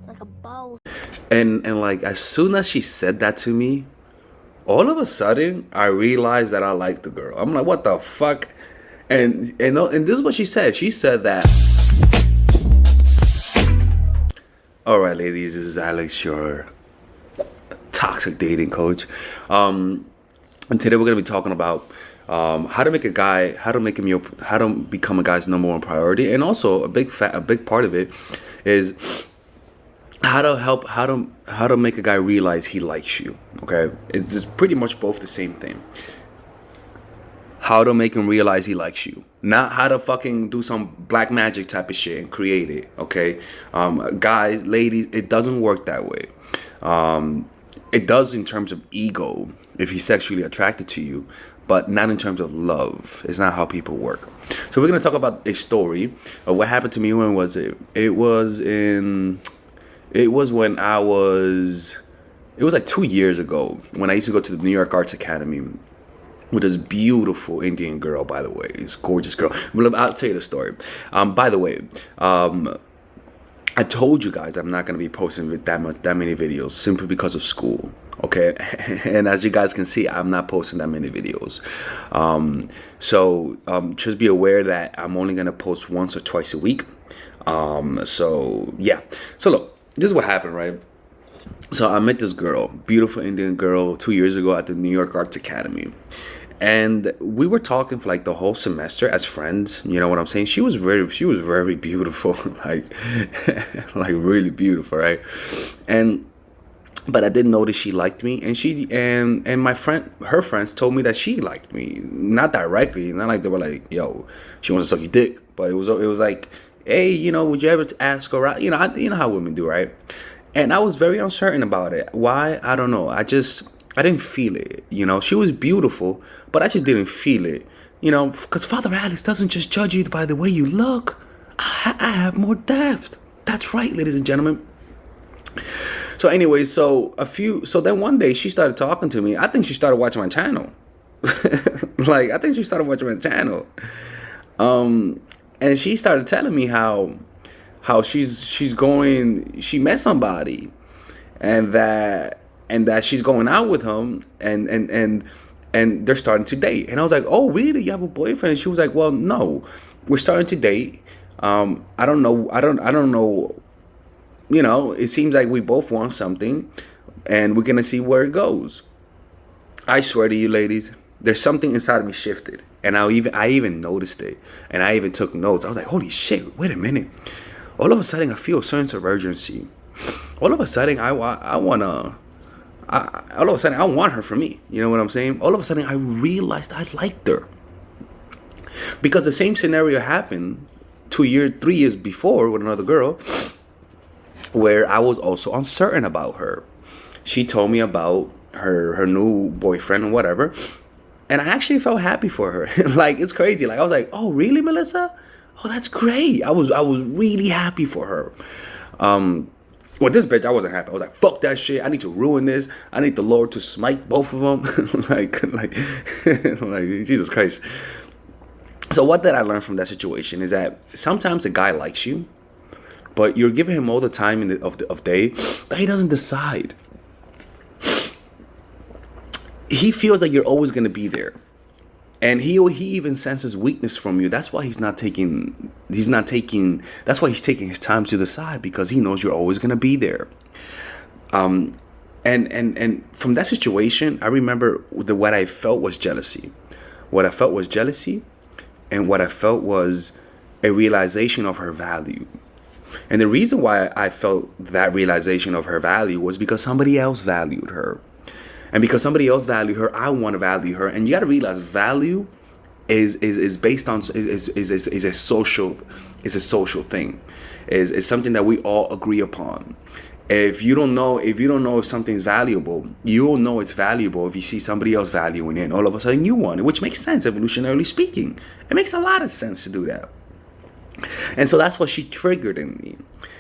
like a boss. And like as soon as she said that to me, all of a sudden I realized that I liked the girl. I'm like, what the fuck? And this is what she said. She said that, all right, ladies, this is Alex, your toxic dating coach. And today we're gonna be talking about how to make a guy, how to become a guy's number one priority, and also a big part of it is how to make a guy realize he likes you. Okay, it's just pretty much both the same thing. How to make him realize he likes you, not how to fucking do some black magic type of shit and create it. Okay, guys, ladies, it doesn't work that way. It does in terms of ego if he's sexually attracted to you, but not in terms of love. It's not how people work. So we're gonna talk about a story of what happened to me. When was it? It was when I was. It was like 2 years ago when I used to go to the New York Arts Academy with this beautiful Indian girl. By the way, this gorgeous girl. Well, I'll tell you the story. By the way, I told you guys I'm not gonna be posting that many videos simply because of school. Okay, and as you guys can see, I'm not posting that many videos. So just be aware that I'm only gonna post once or twice a week. So yeah. So look, this is what happened, right? So I met this girl, beautiful Indian girl, 2 years ago at the New York Arts Academy. And we were talking for like the whole semester as friends. You know what I'm saying? She was very beautiful, like, like really beautiful, right? But I didn't notice she liked me, and my friend, her friends told me that she liked me, not directly, not like they were like, yo, she wants to suck your dick, but it was like, hey, would you ever ask her out? You know how women do, right? And I was very uncertain about it. Why? I don't know. I didn't feel it. She was beautiful, but I just didn't feel it. Because Father Alex doesn't just judge you by the way you look. I have more depth. That's right, ladies and gentlemen. So anyway, so then one day she started talking to me. I think she started watching my channel. Like, I think she started watching my channel. And she started telling me how she met somebody, and that she's going out with him, and they're starting to date. And I was like, oh really, you have a boyfriend? And she was like, well, no, we're starting to date. I don't know. It seems like we both want something, and we're gonna see where it goes. I swear to you, ladies, there's something inside of me shifted, and I even noticed it, and I even took notes. I was like, holy shit, wait a minute. All of a sudden, I feel a sense of urgency. All of a sudden, I want her for me. You know what I'm saying? All of a sudden, I realized I liked her. Because the same scenario happened 3 years before with another girl, where I was also uncertain about her. She told me about her new boyfriend and whatever, and I actually felt happy for her. Like, it's crazy. Like, I was like, oh really, Melissa? Oh, that's great. I was really happy for her. With this bitch, I wasn't happy. I was like, fuck that shit. I need to ruin this. I need the Lord to smite both of them. like Jesus Christ. So what did I learn from that situation is that sometimes a guy likes you, but you're giving him all the time of day that he doesn't decide. He feels like you're always gonna be there, and he even senses weakness from you. That's why he's taking his time to decide, because he knows you're always gonna be there. And from that situation, I remember what I felt was jealousy. What I felt was jealousy, and what I felt was a realization of her value. And the reason why I felt that realization of her value was because somebody else valued her. And because somebody else valued her, I want to value her. And you got to realize value is based on is a social thing. Is something that we all agree upon. If you don't know if something's valuable, you'll know it's valuable if you see somebody else valuing it, and all of a sudden you want it, which makes sense evolutionarily speaking. It makes a lot of sense to do that. And so that's what she triggered in me,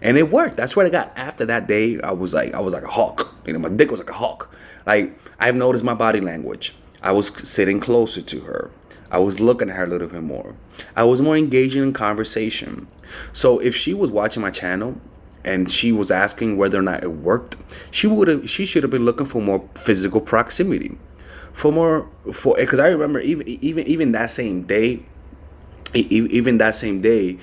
and it worked. That's what I got. After that day, I was like a hawk. My dick was like a hawk. Like, I've noticed my body language. I was sitting closer to her. I was looking at her a little bit more. I was more engaging in conversation. So if she was watching my channel and she was asking whether or not it worked, she should have been looking for more physical proximity, for because I remember even that same day, even that same day,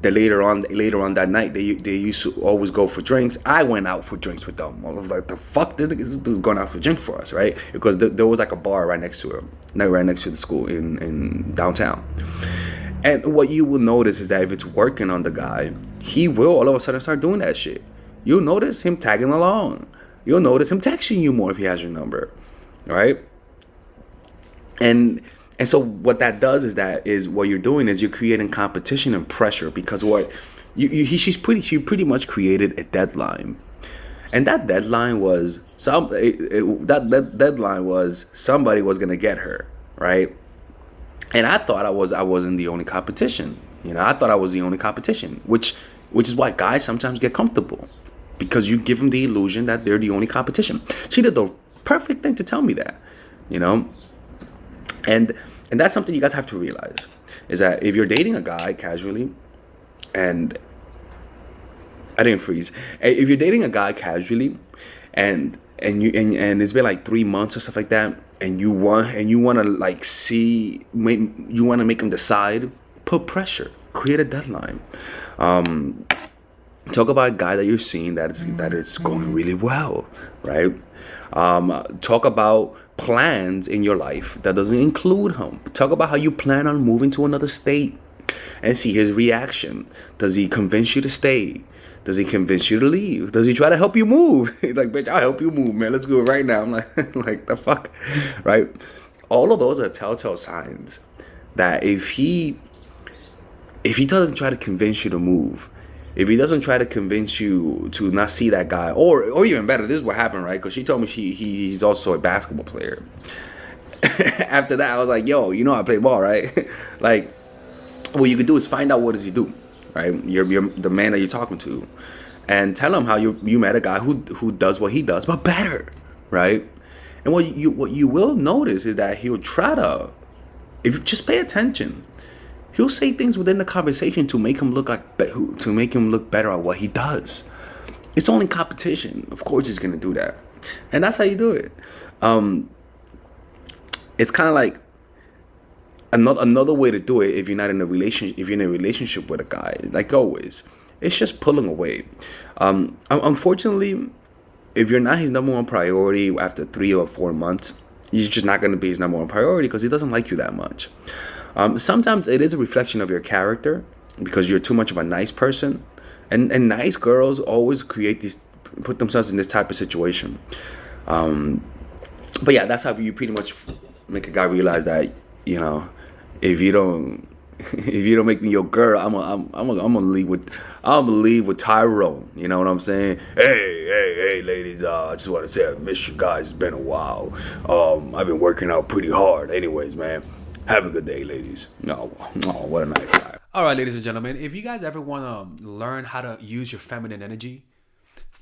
the later on that night, they used to always go for drinks. I went out for drinks with them. I was like, the fuck, this dude's going out for drink for us, right? Because there was like a bar right next to her, not right next to the school in downtown. And what you will notice is that if it's working on the guy, he will all of a sudden start doing that shit. You'll notice him tagging along. You'll notice him texting you more if he has your number, right? And so what that does is what you're doing is you're creating competition and pressure, because what she pretty much created a deadline, and that deadline was deadline was somebody was gonna get her, right? And I thought I wasn't the only competition. I thought I was the only competition, which is why guys sometimes get comfortable, because you give them the illusion that they're the only competition. She did the perfect thing to tell me that, and that's something you guys have to realize, is that if you're dating a guy casually, and I didn't freeze. If you're dating a guy casually, and it's been like 3 months or stuff like that, and you want to like you want to make him decide, put pressure, create a deadline. Talk about a guy that you're seeing that it's going really well, right? Talk about plans in your life that doesn't include him. Talk about how you plan on moving to another state, and see his reaction. Does he convince you to stay? Does he convince you to leave? Does he try to help you move? He's like, bitch, I'll help you move, man. Let's go right now. I'm like, like the fuck, right? All of those are telltale signs that if he doesn't try to convince you to move, if he doesn't try to convince you to not see that guy, or even better, this is what happened, right? Because she told me he's also a basketball player. After that, I was like, yo, I play ball, right? Like, what you could do is find out what does he do, right? You're the man that you're talking to, and tell him how you met a guy who does what he does, but better, right? And what you will notice is that he'll try to, if you just pay attention, he'll say things within the conversation to make him look better at what he does. It's only competition. Of course, he's gonna do that, and that's how you do it. It's kind of like another way to do it if you're not in a relationship. If you're in a relationship with a guy, like always, it's just pulling away. Unfortunately, if you're not his number one priority after 3 or 4 months, you're just not gonna be his number one priority because he doesn't like you that much. Sometimes it is a reflection of your character, because you're too much of a nice person, and nice girls always put themselves in this type of situation. But yeah, that's how you pretty much make a guy realize that if you don't make me your girl, I'm gonna leave with Tyrone. You know what I'm saying? Hey, ladies, I just want to say I miss you guys. It's been a while. I've been working out pretty hard. Anyways, man. Have a good day, ladies. Oh, what a nice guy. All right, ladies and gentlemen, if you guys ever want to learn how to use your feminine energy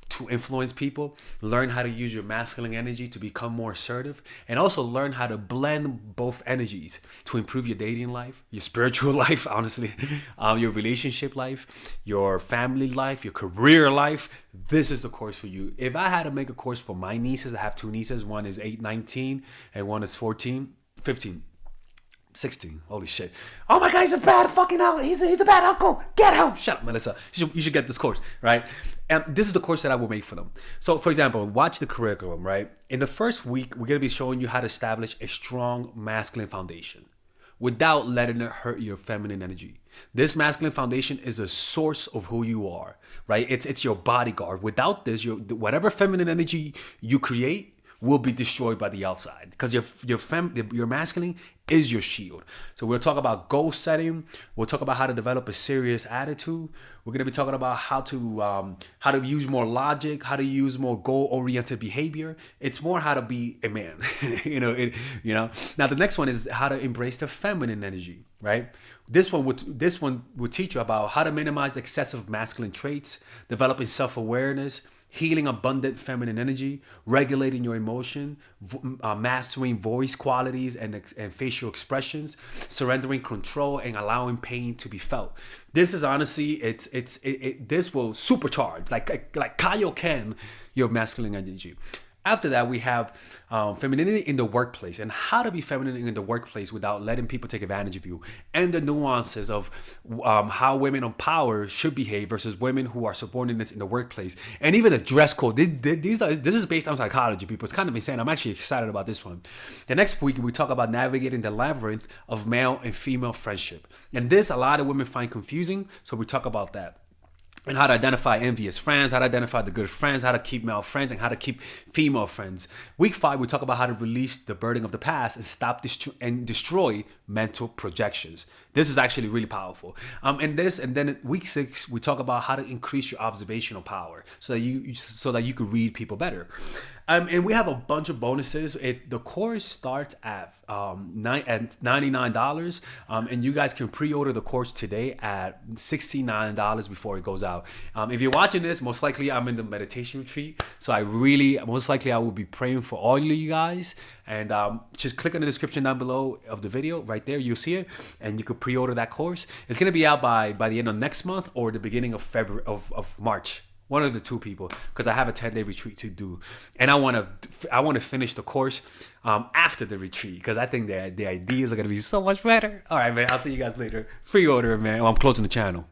to influence people, learn how to use your masculine energy to become more assertive, and also learn how to blend both energies to improve your dating life, your spiritual life, honestly, your relationship life, your family life, your career life, this is the course for you. If I had to make a course for my nieces, I have 2 nieces. One is 19, and one is 15. 16. Holy shit. Oh my God, he's a bad fucking uncle. He's a bad uncle. Get him. Shut up, Melissa. You should get this course, right? And this is the course that I will make for them. So, for example, watch the curriculum, right? In the first week, we're going to be showing you how to establish a strong masculine foundation without letting it hurt your feminine energy. This masculine foundation is a source of who you are, right? It's your bodyguard. Without this, whatever feminine energy you create will be destroyed by the outside, because your masculine is your shield. So we'll talk about goal setting. We'll talk about how to develop a serious attitude. We're going to be talking about how to use more logic, how to use more goal-oriented behavior. It's more how to be a man. Now the next one is how to embrace the feminine energy, right? This one would teach you about how to minimize excessive masculine traits, developing self-awareness, healing abundant feminine energy, regulating your emotion, mastering voice qualities and facial expressions, surrendering control, and allowing pain to be felt. This is honestly, this will supercharge, like Kaioken, your masculine energy. After that, we have femininity in the workplace and how to be feminine in the workplace without letting people take advantage of you, and the nuances of how women on power should behave versus women who are subordinates in the workplace, and even the dress code. This is based on psychology, people. It's kind of insane. I'm actually excited about this one. The next week, we talk about navigating the labyrinth of male and female friendship. And this, a lot of women find confusing, so we talk about that. And how to identify envious friends, how to identify the good friends, how to keep male friends, and how to keep female friends. Week 5, we talk about how to release the burden of the past and stop and destroy mental projections. This is actually really powerful. And then week 6, we talk about how to increase your observational power so that you could read people better. And we have a bunch of bonuses. The course starts at $99, and you guys can pre-order the course today at $69 before it goes out. If you're watching this, most likely I'm in the meditation retreat, so I will be praying for all of you guys. And just click on the description down below of the video, right there, you'll see it, and you could pre-order that course. It's gonna be out by the end of next month or the beginning of February of March. One of the two, people, because I have a 10-day retreat to do, and I want to finish the course after the retreat, because I think the ideas are gonna be so much better. All right, man. I'll see you guys later. Pre-order, man. I'm closing the channel.